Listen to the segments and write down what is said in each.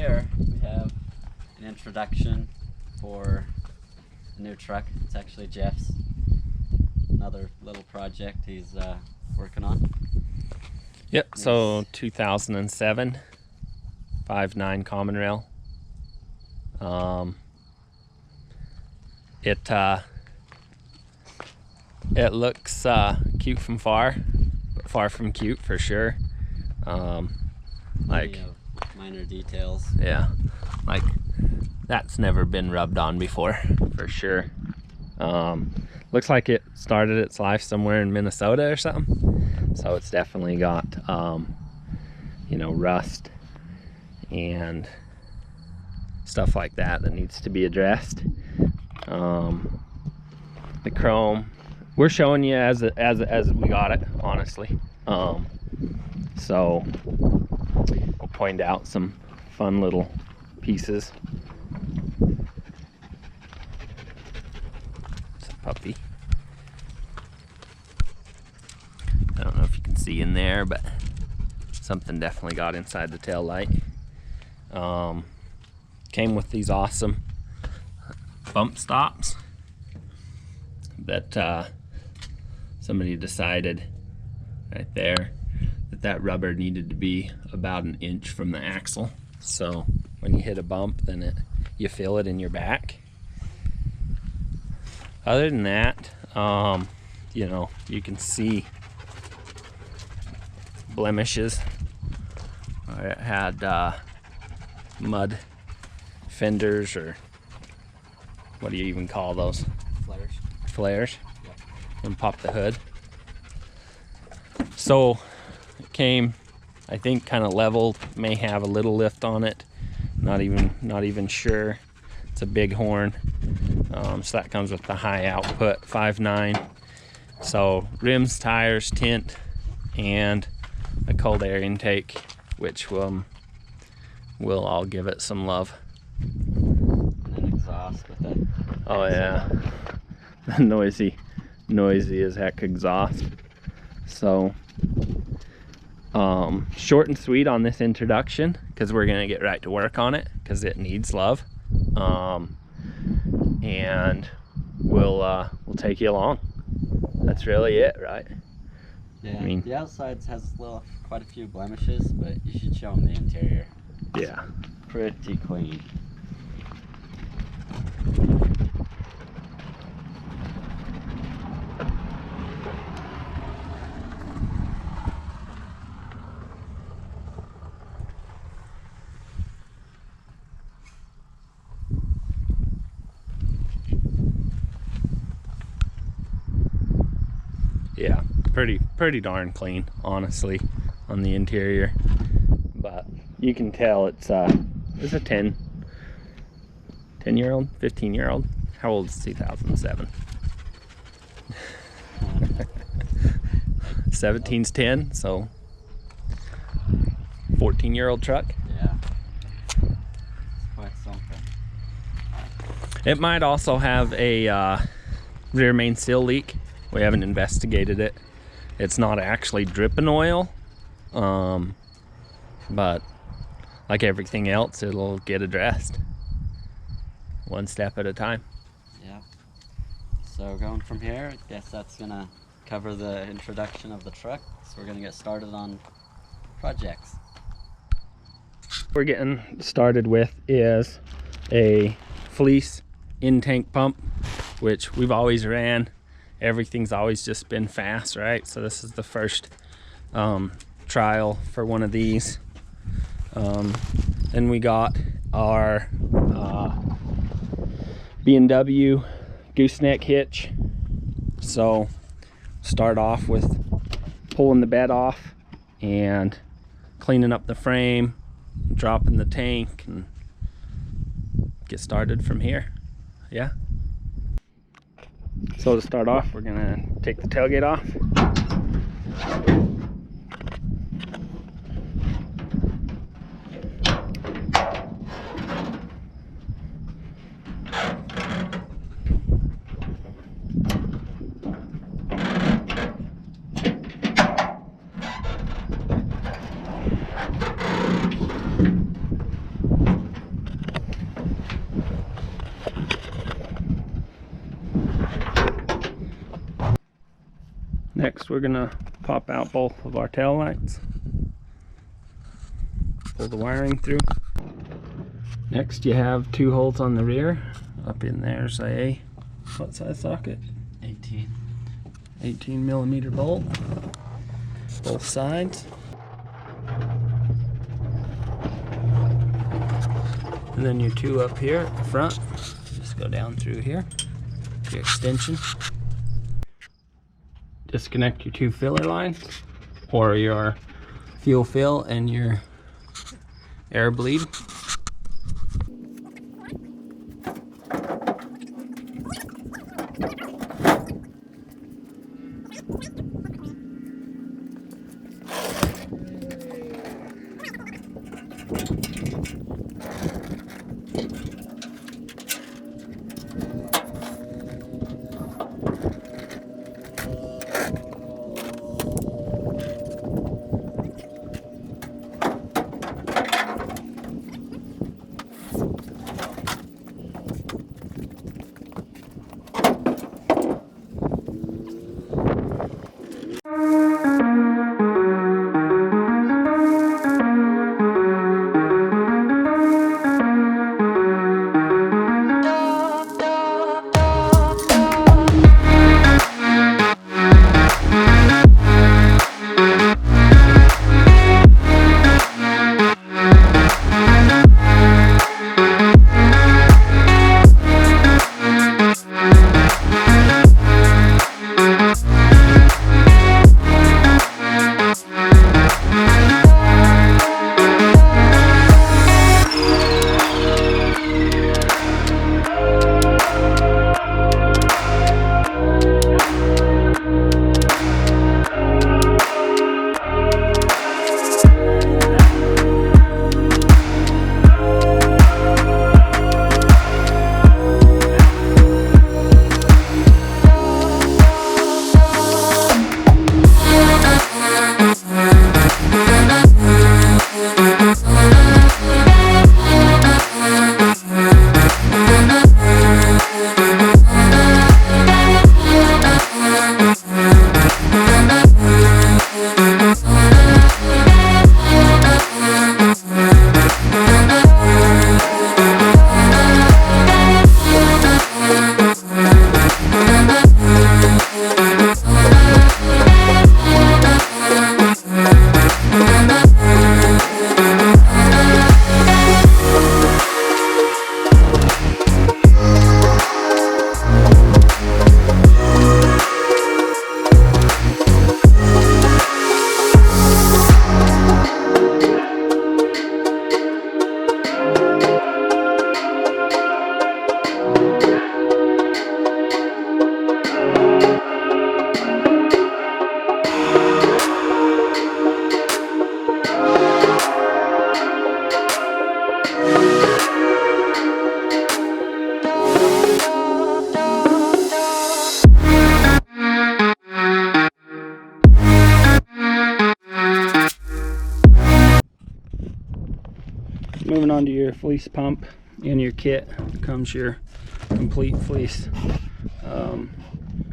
here we have an introduction for a new truck. It's actually Jeff's. Another little project he's working on. Yep, so 2007 5.9 common rail. It looks cute from far, but far from cute for sure. Like minor details. Yeah, like that's never been rubbed on before for sure. Looks like it started its life somewhere in Minnesota or something, so it's definitely got you know, rust and stuff like that needs to be addressed. The chrome, we're showing you as we got it, honestly. So we'll point out some fun little pieces. It's a puppy. I don't know if you can see in there, but something definitely got inside the tail light. Came with these awesome bump stops that somebody decided right there that rubber needed to be about an inch from the axle, so when you hit a bump, then you feel it in your back. Other than that, you know, you can see blemishes. It had mud fenders, or what do you even call those? Flares. Yep. And pop the hood. So it came, I think, kind of leveled, may have a little lift on it, not even sure. It's a big horn, so that comes with the high output 5.9. So rims, tires, tint, and a cold air intake, which will all give it some love. And an exhaust with it. Oh yeah, noisy as heck exhaust. So short and sweet on this introduction, because we're gonna get right to work on it because it needs love. And we'll take you along. That's really it, right? Yeah, I mean, the outside has quite a few blemishes, but you should show them the interior. Yeah, Pretty clean. yeah, pretty darn clean, honestly, on the interior. But you can tell it's a 10-year-old, 15-year-old. How old is 2007? 17's 10, so 14-year-old truck. Yeah, it's quite something. It might also have a rear main seal leak. We haven't investigated it. It's not actually dripping oil, but like everything else, it'll get addressed one step at a time. Yeah. So going from here, I guess that's gonna cover the introduction of the truck. So we're gonna get started on projects. We're getting started with is a FLEECE in-tank pump, which we've always ran. Everything's always just been fast, right? So this is the first trial for one of these. Then we got our B&W gooseneck hitch. So start off with pulling the bed off and cleaning up the frame, dropping the tank, and get started from here. Yeah. So to start off, we're gonna take the tailgate off. Next we're gonna pop out both of our tail lights. Pull the wiring through. Next you have 2 holes on the rear. Up in there's a, what size socket? 18 millimeter bolt. Both sides. And then your 2 up here at the front. Just go down through here. Your extension. Disconnect your 2 filler lines, or your fuel fill and your air bleed. Moving on to your fleece pump. In your kit comes your complete fleece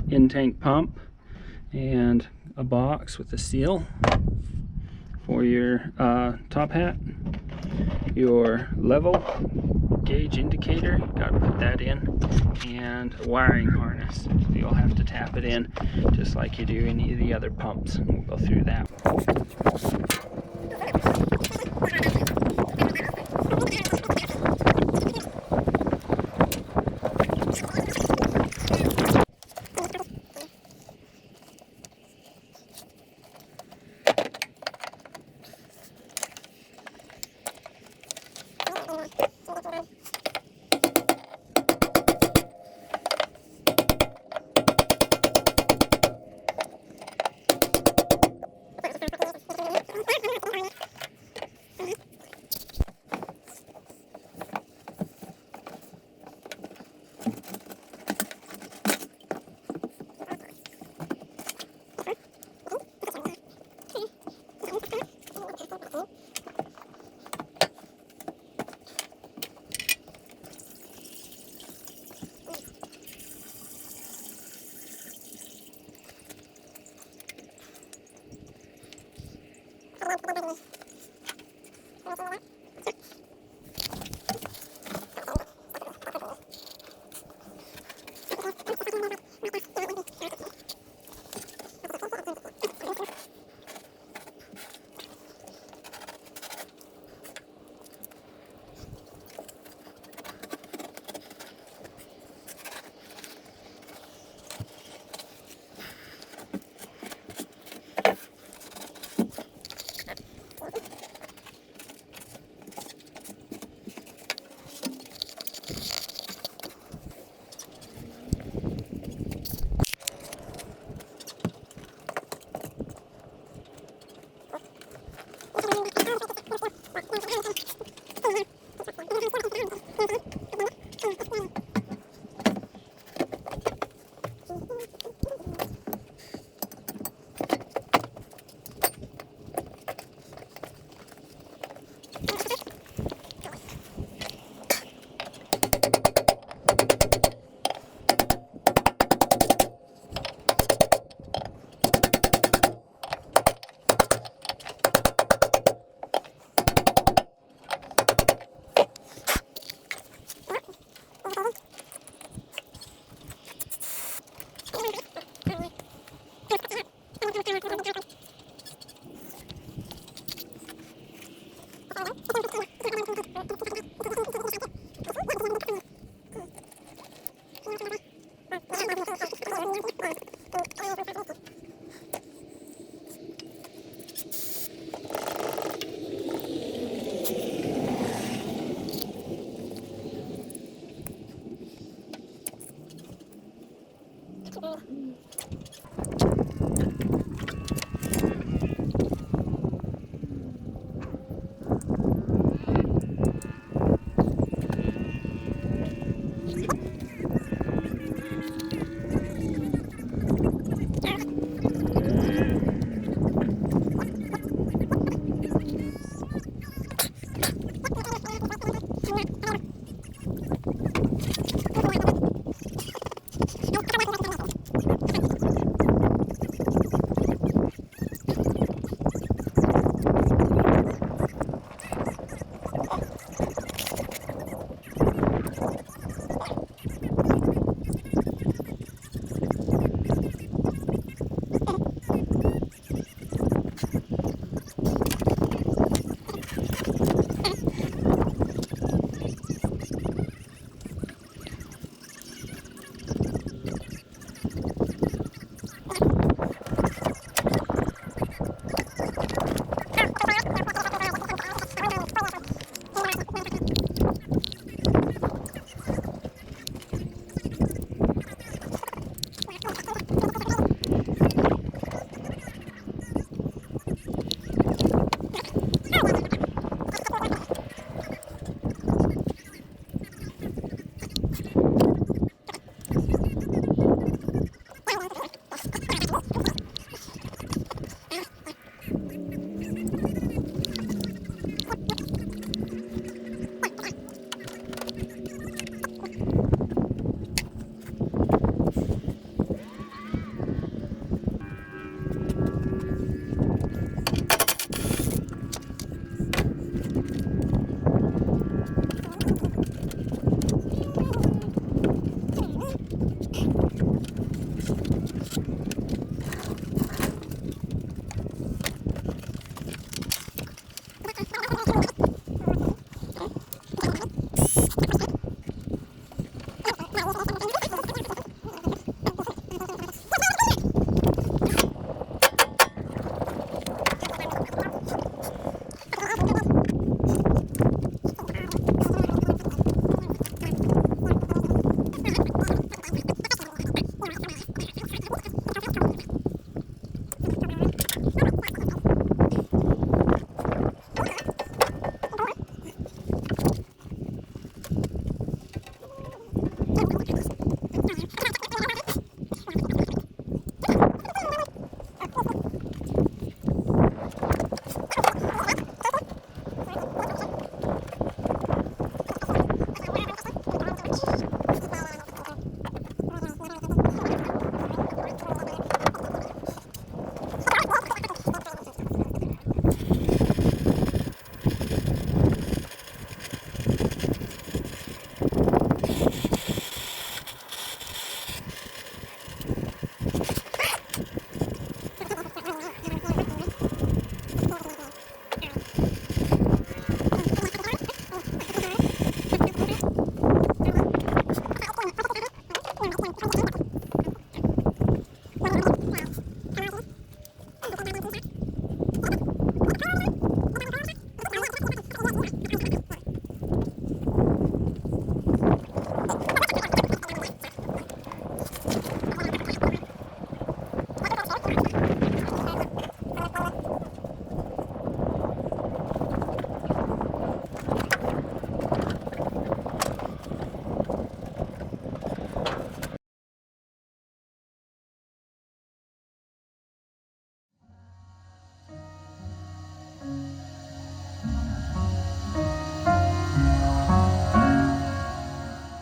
in-tank pump and a box with a seal for your top hat, your level gauge indicator, got to put that in, and a wiring harness. You'll have to tap it in just like you do any of the other pumps. We'll go through that.